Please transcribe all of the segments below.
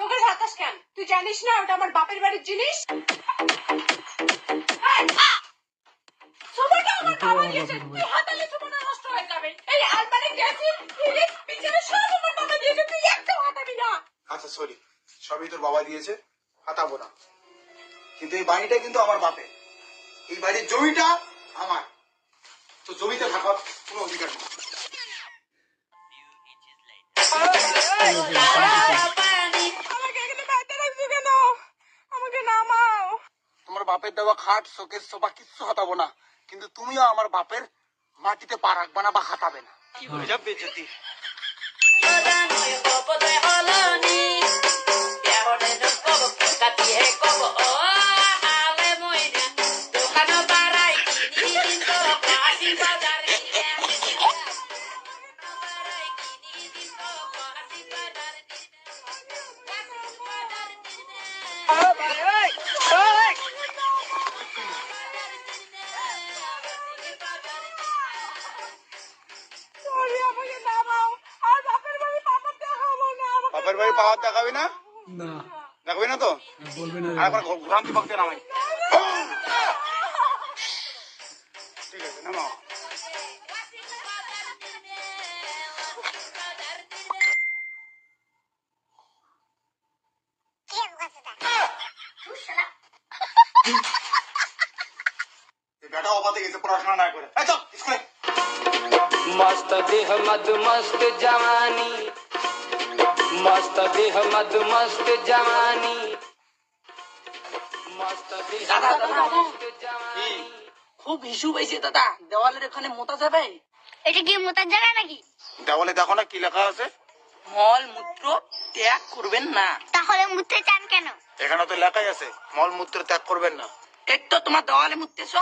তোকে হাতাস কেন? তুই জানিস না ওটা আমার বাপের বাড়ির জিনিস? সোফাটা আমার বাবা দিয়েছে, তুই হাতালে সোফাটা নষ্ট হয়ে যাবে। এই আলমারি গেছে ফ্রিজ পিছনে সব আমার বাবা দিয়েছে, তুই একটাও হাতাবি না। আচ্ছা সরি, সবই তোর বাবা দিয়েছে, হাতাবো না। কিন্তু এই বাড়িটা কিন্তু আমার বাপের, এই বাড়ির জমিটা আমার, তো জমিতে থাকার কোনো অধিকার নেই। আমাকে এখানে বাইরে রাখছো কেন? আমাকে নামাও। তোমার বাপের দেওয়া খাট শোকেস সোফা কিচ্ছু হাতাবো না, কিন্তু তুমিও আমার বাপের মাটিতে পা রাখবা না বা হাতাবে না। কি করে যাবে বেজতি? আমাকে নামাও। আর বাপের বাড়ি পাপা দেখাবো না। বাপের বাড়ি পাওয়ার দেখাবি না? না দেখাবি না তো? বলবে না। আর একবার ঘুরান্তি পাকতে নামাই। ঠিক আছে নামাও। বেটা অবাধে গেছে পড়াশোনা না করে। এই চল স্কুলে। मस्त देह मद मस्त जवानी, मस्त देह मद मस्त जवानी, मस्त देह दादा, मद दादा, मस्त जवानी। খুব ইস্যু পাইছে দাদা, দেওয়ালের এখানে মোতা যাবে? এটা কি মোতার জায়গা নাকি? দেওয়ালে দেখো না কি লেখা আছে? মল মূত্র ত্যাগ করবেন না। তাহলে মুতে চান কেন? এখানে তো লেখাই আছে মল মূত্র ত্যাগ করবেন না। এই তো তোমার দেওয়ালে মুততেছ।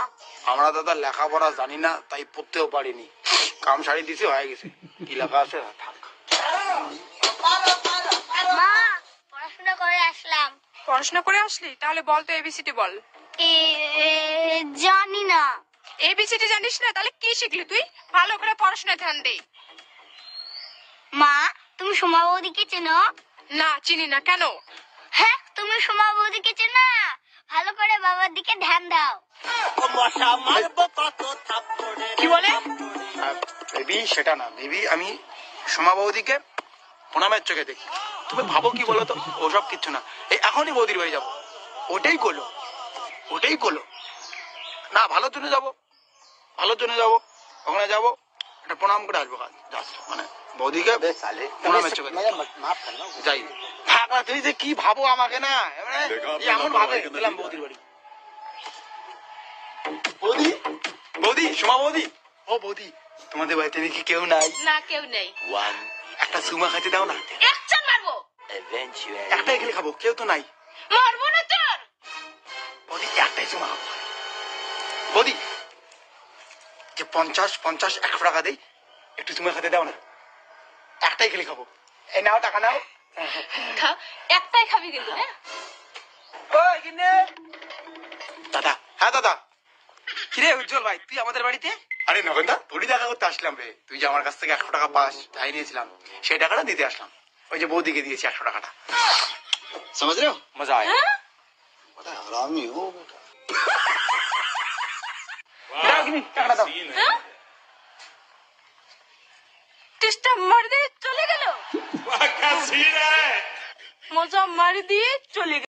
আমরা দাদা লেখাপড়া জানি না, তাই পড়তেও পারিনি। কাম সারি দিছি হয়ে গেছে, কি লেখা আছে থাক। মা, পড়াশোনা করে আসলাম। পড়াশোনা করে আসলি? তাহলে বল তো এবিসিডি বল। জানি না। এবিসিডি জানিস না? তাহলে কি শিখলি তুই? ভালো করে পড়াশোনায় ধ্যান দে। মা, তুমি সোমা বৌদিকে চেনো? না চিনি না। কেন? হ্যাঁ, তুমি সোমা বৌদিকে চেনো না? ভালো করে বাবার দিকে ধ্যান দাও। কি বলে? বেবি সেটা না বেবি, আমি সোমা বৌদিকে প্রণামের চোখে দেখি। তুমি ভাবো কি বলো তো, ওসব কিচ্ছু না। এই এখনই বৌদির বাড়ি যাবো, ওটাই করলো, ওটাই করলো না। ভালোর জন্য যাবো, ভালোর জন্য যাবো, ওখানে যাবো একটা প্রণাম করে আসবো। মানে বৌদিকে প্রণামের চোখে যাই। থাক না, তুই যে কি ভাবো আমাকে না, এমন ভাবে গেলাম বৌদির বাড়ি। বৌদি, বৌদি, সোমা বৌদি, ও বৌদি, তোমাদের বাড়িতে নাকি কেউ নাই? না কেউ নেই। একটা সুমা খাইতে দাও না। একজন মারবো। একটাই খেলে খাবো, কেউ তো নাই। মারবো না তোর। বৌদি একটাই সুমা খাবো। বৌদি যে 50-50-100 টাকা দেই, একটু সুমা খাইতে দাও না, একটাই খেলে খাবো। এই নাও টাকা নাও। একটাই খাবি কিন্তু। হ্যাঁ দাদা, হ্যাঁ দাদা। কিরে উজ্জ্বল ভাই, তুই আমাদের বাড়িতে? আরে নগেন্দা, তোরই দেখা করতে আসলাম রে। তুই যে আমার কাছ থেকে 100 টাকা পাস, তাই নিয়েছিলাম, সেই টাকাটা দিতে আসলাম। ওই যে বৌদিকে দিয়েছি 100 টাকাটা। समझ रहे हो? मजा आया। बड़ा हरामी हो बेटा। টাকাটা দাও। টেস্টটা মার দিয়ে চলে গেল। মজা মারি দিয়ে চলে গেল।